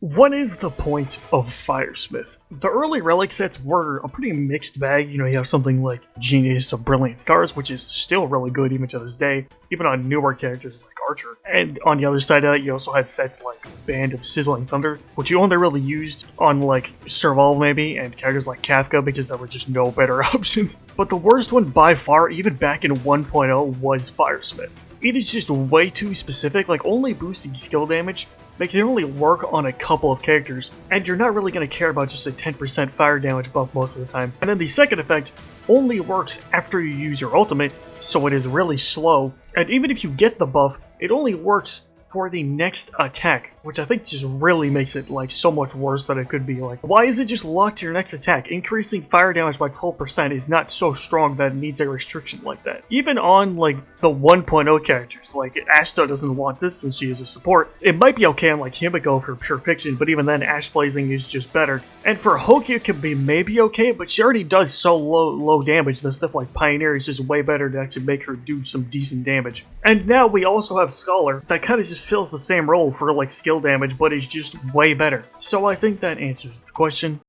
What is the point of Firesmith? The early relic sets were a pretty mixed bag. You have something like Genius of Brilliant Stars, which is still really good even to this day, even on newer characters like Archer. And on the other side of that, you also had sets like Band of Sizzling Thunder, which you only really used on like Serval maybe, and characters like Kafka because there were just no better options. But the worst one by far, even back in 1.0, was Firesmith. It is just way too specific, like only boosting skill damage makes it only work on a couple of characters, and you're not really going to care about just a 10% fire damage buff most of the time. And then the second effect only works after you use your ultimate, so it is really slow, and even if you get the buff, it only works for the next attack, which I think just really makes it like so much worse than it could be. Like, why is it just locked to your next attack? Increasing fire damage by 12% is not so strong that it needs a restriction like that. Even on like the 1.0 characters, like Ashto doesn't want this since she is a support. It might be okay on like Himiko for pure fiction, but even then Ash Blazing is just better. And for Hoki it could be maybe okay, but she already does so low damage that stuff like Pioneer is just way better to actually make her do some decent damage. And now we also have Scholar that kind of just fills the same role for like skill damage, but is just way better. So I think that answers the question.